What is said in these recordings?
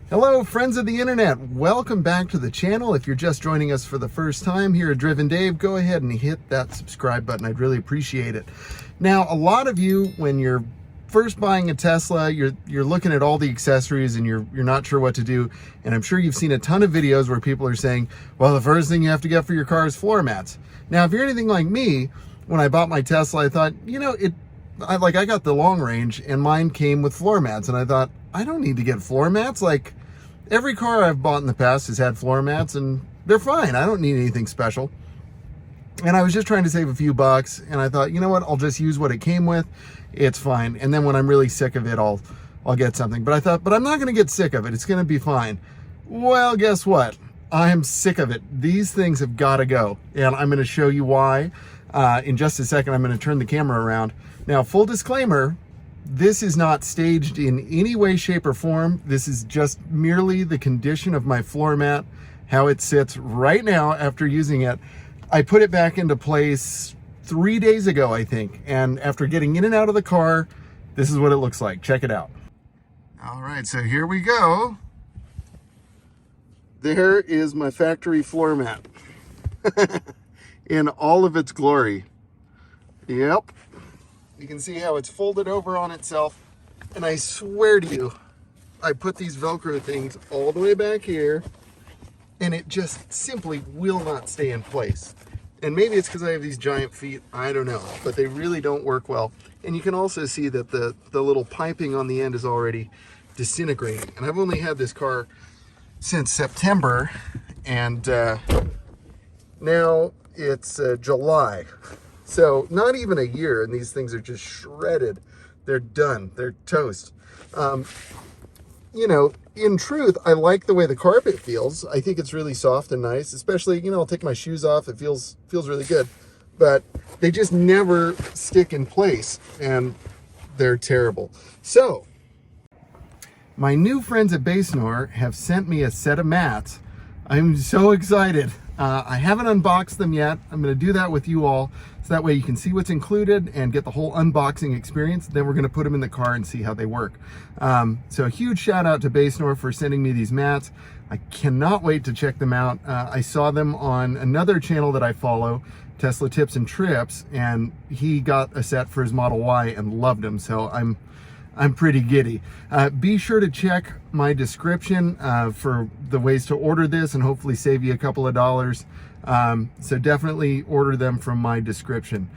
Hello, friends of the internet. Welcome back to the channel. If you're just joining us for the first time here at Driven Dave, go ahead and hit that subscribe button. I'd really appreciate it. Now, a lot of you, when you're first buying a Tesla, you're looking at all the accessories and you're not sure what to do. And I'm sure you've seen a ton of videos where people are saying, well, the first thing you have to get for your car is floor mats. Now, if you're anything like me, when I bought my Tesla, I thought, I got the long range and mine came with floor mats, and I thought, I don't need to get floor mats. Like, every car I've bought in the past has had floor mats and they're fine. I don't need anything special. And I was just trying to save a few bucks, and I thought, you know what, I'll just use what it came with. It's fine. And then when I'm really sick of it, I'll get something. But I thought, but I'm not going to get sick of it. It's going to be fine. Well, guess what? I'm sick of it. These things have got to go. And I'm going to show you why. In just a second, I'm going to turn the camera around. Now, full disclaimer, this is not staged in any way, shape, or form. This is just merely the condition of my floor mat, how it sits right now after using it. I put it back into place 3 days ago, I think. And after getting in and out of the car, this is what it looks like. Check it out. All right, so here we go. There is my factory floor mat in all of its glory. Yep. You can see how it's folded over on itself. And I swear to you, I put these Velcro things all the way back here, and it just simply will not stay in place. And maybe it's because I have these giant feet, I don't know, but they really don't work well. And you can also see that the little piping on the end is already disintegrating. And I've only had this car since September, and now it's July. So not even a year, and these things are just shredded. They're done. They're toast. In truth, I like the way the carpet feels. I think it's really soft and nice, especially, I'll take my shoes off. It feels really good. But they just never stick in place, and they're terrible. So, my new friends at Basenor have sent me a set of mats. I'm so excited. I haven't unboxed them yet. I'm going to do that with you all, so that way you can see what's included and get the whole unboxing experience. Then we're going to put them in the car and see how they work. So a huge shout out to Basenor for sending me these mats. I cannot wait to check them out. I saw them on another channel that I follow, Tesla Tips and Trips, and he got a set for his Model Y and loved them. So I'm pretty giddy. Be sure to check my description for the ways to order this and hopefully save you a couple of dollars. So definitely order them from my description.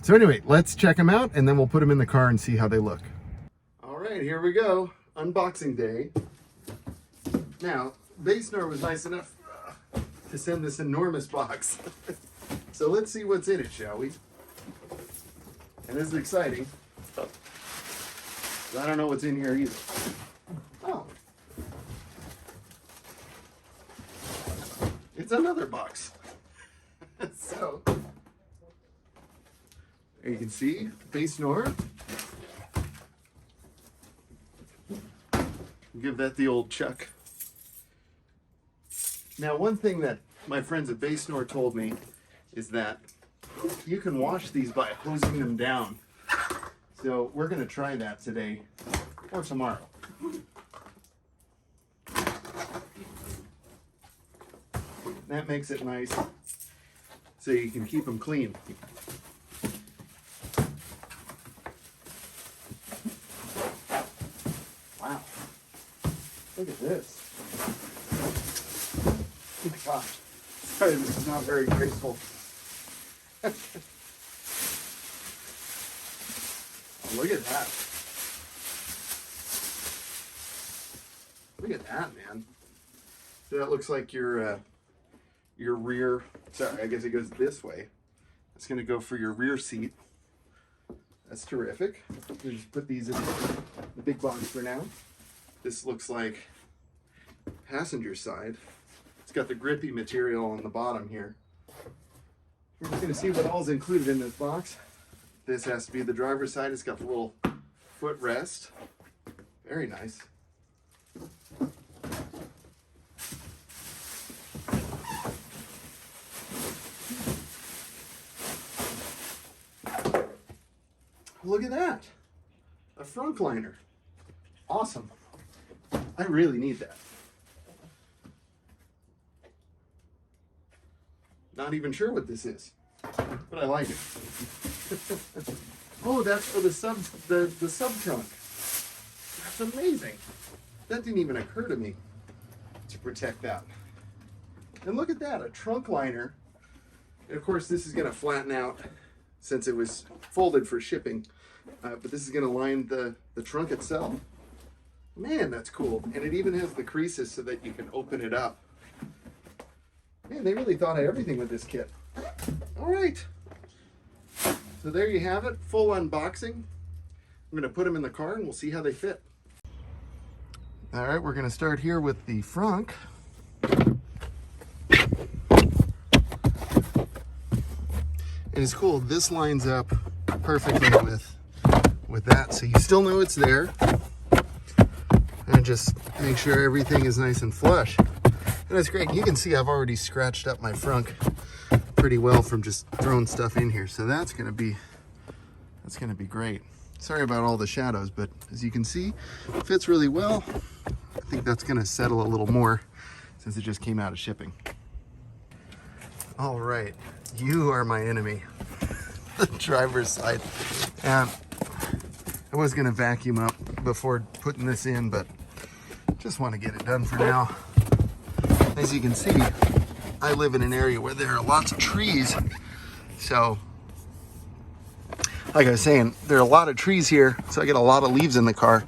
So anyway, let's check them out and then we'll put them in the car and see how they look. All right, here we go. Unboxing day. Now, Basenor was nice enough to send this enormous box. So let's see what's in it, shall we? And this is exciting. I don't know what's in here either. Oh. It's another box. So, there you can see, Basenor. Give that the old chuck. Now, one thing that my friends at Basenor told me is that you can wash these by hosing them down. So we're going to try that today or tomorrow. That makes it nice so you can keep them clean. Wow. Look at this. Good gosh. Sorry, this is not very graceful. Look at that. Look at that, man. So that looks like your rear, sorry, I guess it goes this way. It's going to go for your rear seat. That's terrific. We'll just put these in the big box for now. This looks like passenger side. It's got the grippy material on the bottom here. We're just going to see what all is included in this box. This has to be the driver's side. It's got the little footrest. Very nice. Look at that. A front liner. Awesome. I really need that. Not even sure what this is, but I like it. Oh, that's for the sub trunk. That's amazing. That didn't even occur to me to protect that. And look at that, a trunk liner. And of course, this is going to flatten out since it was folded for shipping. But this is going to line the trunk itself. Man, that's cool. And it even has the creases so that you can open it up. Man, they really thought of everything with this kit. All right. So there you have it, full unboxing. I'm going to put them in the car and we'll see how they fit. All right, we're going to start here with the frunk. And it's cool, this lines up perfectly with that, so you still know it's there. And just make sure everything is nice and flush. And that's great. You can see I've already scratched up my frunk pretty well from just throwing stuff in here. So that's gonna be great. Sorry about all the shadows, but as you can see, it fits really well. I think that's gonna settle a little more since it just came out of shipping. All right, you are my enemy. The driver's side. I was gonna vacuum up before putting this in, but just want to get it done for now. As you can see, I live in an area where there are lots of trees. So, like I was saying, there are a lot of trees here, so I get a lot of leaves in the car.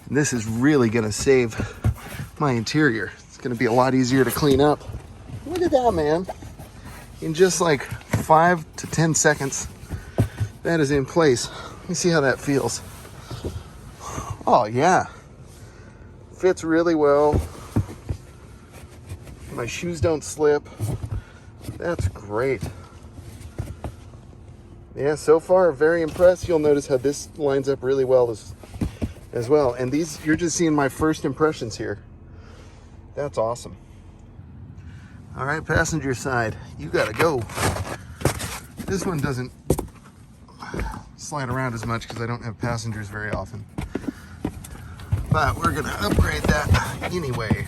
And this is really gonna save my interior. It's gonna be a lot easier to clean up. Look at that, man. In just like 5 to 10 seconds, that is in place. Let me see how that feels. Oh yeah, fits really well. My shoes don't slip. That's great. Yeah, so far very impressed. You'll notice how this lines up really well as well. And these, you're just seeing my first impressions here. That's awesome. All right, passenger side, you gotta go. This one doesn't slide around as much because I don't have passengers very often. But we're gonna upgrade that anyway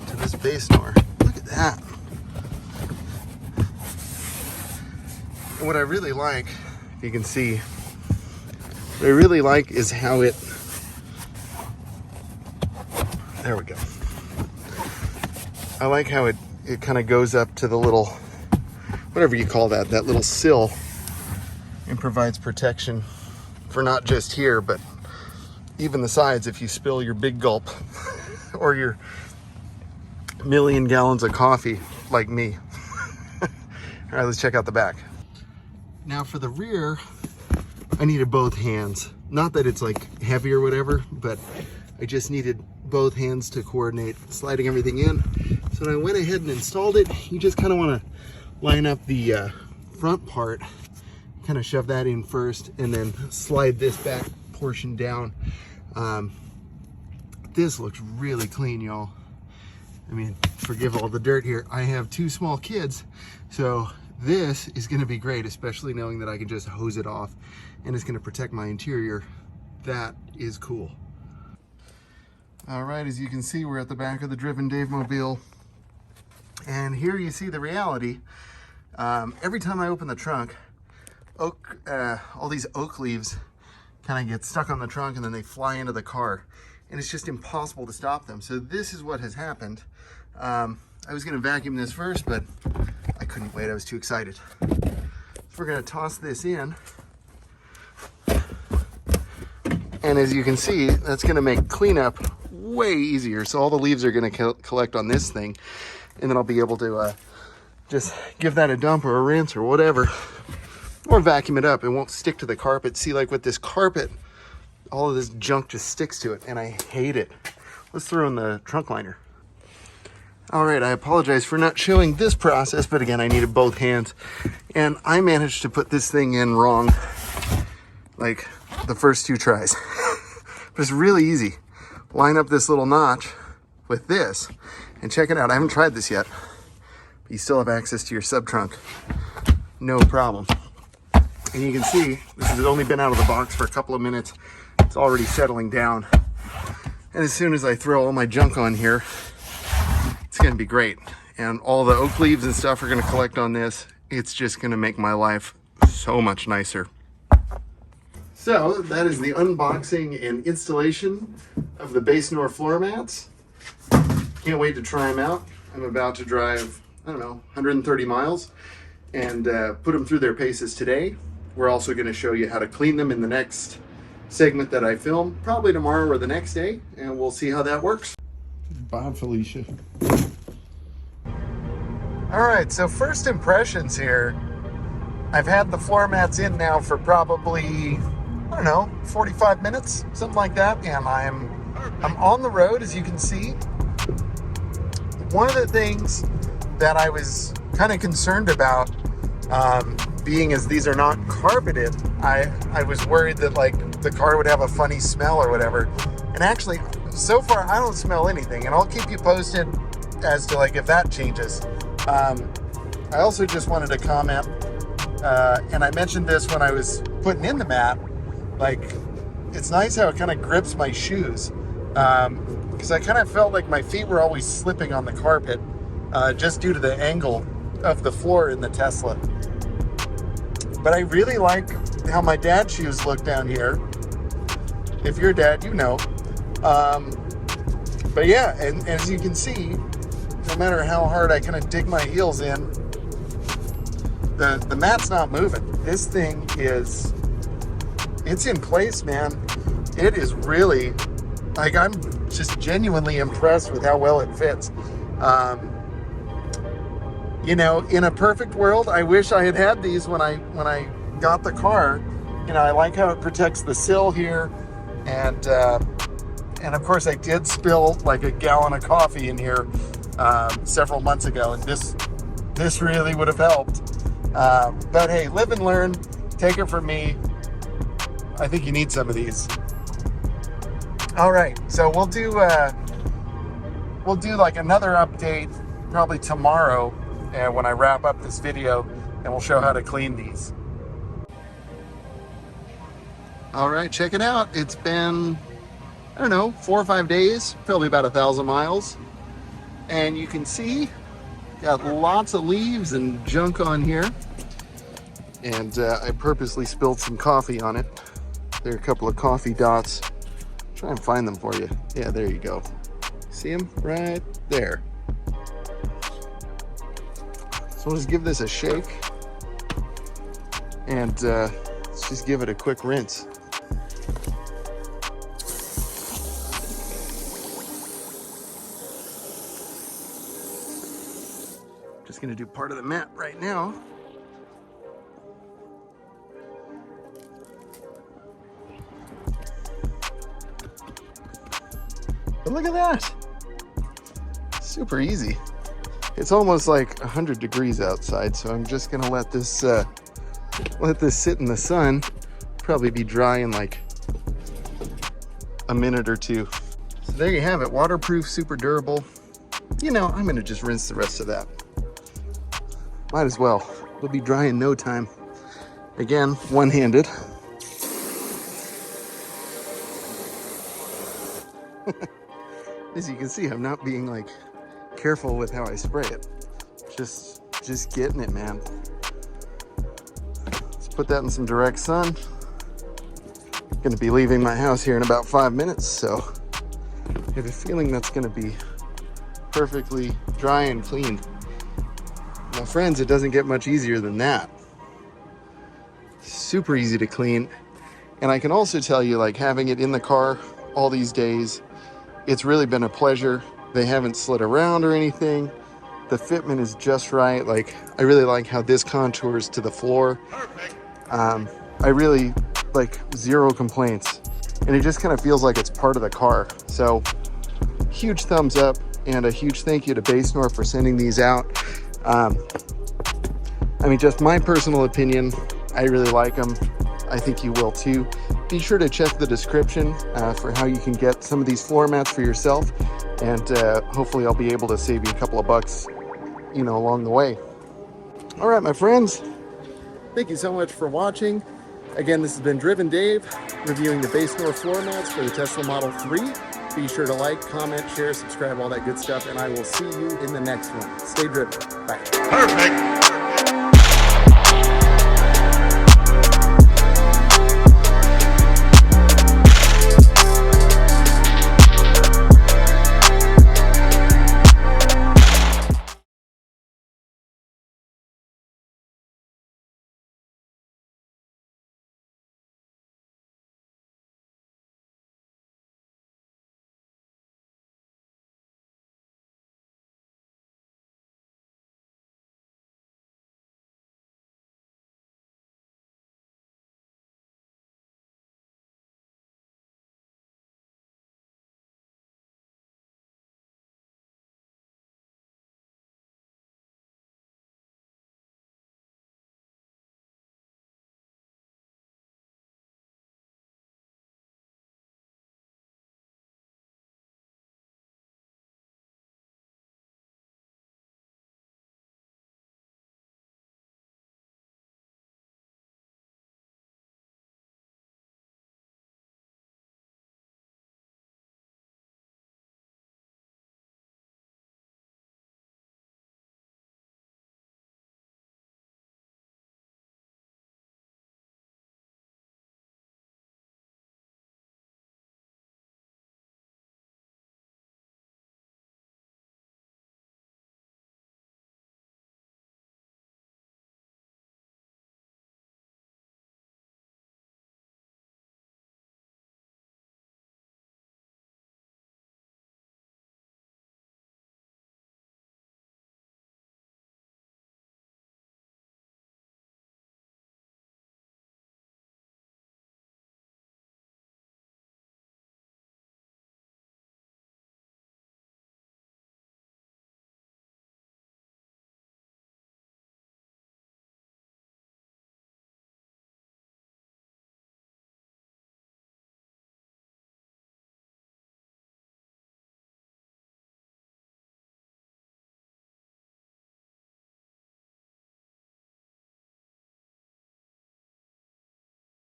to this Basenor. Look at that. And what I really like, you can see, what I really like is how it, there we go. I like how it kind of goes up to the little, whatever you call that little sill, and provides protection for not just here, but even the sides if you spill your big gulp or your million gallons of coffee like me. All right, let's check out the back. Now for the rear, I needed both hands. Not that it's like heavy or whatever, but I just needed both hands to coordinate sliding everything in. So I went ahead and installed it. You just kind of want to line up the front part, kind of shove that in first, and then slide this back portion down. This looks really clean, y'all. I mean, forgive all the dirt here. I have 2 small kids, so this is going to be great, especially knowing that I can just hose it off and it's going to protect my interior. That is cool. All right, as you can see, we're at the back of the Driven Dave mobile, and here you see the reality. Every time I open the trunk, all these oak leaves kind of get stuck on the trunk and then they fly into the car, and it's just impossible to stop them. So this is what has happened. I was going to vacuum this first, but I couldn't wait. I was too excited. So we're going to toss this in, and as you can see, that's going to make cleanup way easier. So all the leaves are going to collect on this thing, and then I'll be able to just give that a dump or a rinse or whatever, or vacuum it up. It won't stick to the carpet. See, like with this carpet, all of this junk just sticks to it, and I hate it. Let's throw in the trunk liner. All right, I apologize for not showing this process, but again, I needed both hands, and I managed to put this thing in wrong, like the first 2 tries. But it's really easy. Line up this little notch with this, and check it out. I haven't tried this yet, but you still have access to your sub trunk. No problem. And you can see, this has only been out of the box for a couple of minutes. It's already settling down. And as soon as I throw all my junk on here, it's gonna be great. And all the oak leaves and stuff are gonna collect on this. It's just gonna make my life so much nicer. So that is the unboxing and installation of the Basenor floor mats. Can't wait to try them out. I'm about to drive, I don't know, 130 miles and put them through their paces today. We're also going to show you how to clean them in the next segment that I film, probably tomorrow or the next day, and we'll see how that works. Bye, Felicia. All right, so first impressions here. I've had the floor mats in now for probably, I don't know, 45 minutes, something like that, and I'm on the road, as you can see. One of the things that I was kind of concerned about, being as these are not carpeted, I was worried that like the car would have a funny smell or whatever. And actually, so far I don't smell anything, and I'll keep you posted as to like if that changes. I also just wanted to comment, and I mentioned this when I was putting in the mat, like it's nice how it kind of grips my shoes, because I kind of felt like my feet were always slipping on the carpet, just due to the angle of the floor in the Tesla. But I really like how my dad's shoes look down here. If you're a dad, you know. But yeah, and as you can see, no matter how hard I kind of dig my heels in, the mat's not moving. This thing is, it's in place, man. It is really, like, I'm just genuinely impressed with how well it fits. You know, in a perfect world, I wish I had these when I got the car. You know, I like how it protects the sill here, and of course I did spill like a gallon of coffee in here several months ago, and this really would have helped. But hey, live and learn. Take it from me. I think you need some of these. All right, so we'll do like another update probably tomorrow. And when I wrap up this video, and we'll show how to clean these. All right, check it out. It's been, I don't know, 4 or 5 days, probably about 1,000 miles. And you can see, got lots of leaves and junk on here. And I purposely spilled some coffee on it. There are a couple of coffee dots. Try and find them for you. Yeah, there you go. See them? Right there. So we'll just give this a shake, and let's just give it a quick rinse. Just gonna do part of the mat right now. But look at that, super easy. It's almost like 100 degrees outside, so I'm just gonna let this sit in the sun. Probably be dry in like a minute or two. So there you have it, waterproof, super durable. You know, I'm gonna just rinse the rest of that. Might as well. It'll be dry in no time. Again, one-handed. As you can see, I'm not being like careful with how I spray it. Just getting it, man. Let's put that in some direct sun. Gonna be leaving my house here in about 5 minutes, so I have a feeling that's gonna be perfectly dry and clean. Now friends, it doesn't get much easier than that. Super easy to clean. And I can also tell you, like, having it in the car all these days, it's really been a pleasure. They haven't slid around or anything. The fitment is just right. Like, I really like how this contours to the floor. Perfect. I really like, zero complaints. And it just kind of feels like it's part of the car. So huge thumbs up, and a huge thank you to Basenor for sending these out. I mean, just my personal opinion, I really like them. I think you will too. Be sure to check the description for how you can get some of these floor mats for yourself. And hopefully I'll be able to save you a couple of bucks, you know, along the way. All right, my friends, thank you so much for watching. Again, this has been Driven Dave, reviewing the Basenor floor mats for the Tesla Model 3. Be sure to like, comment, share, subscribe, all that good stuff, and I will see you in the next one. Stay driven. Bye. Perfect.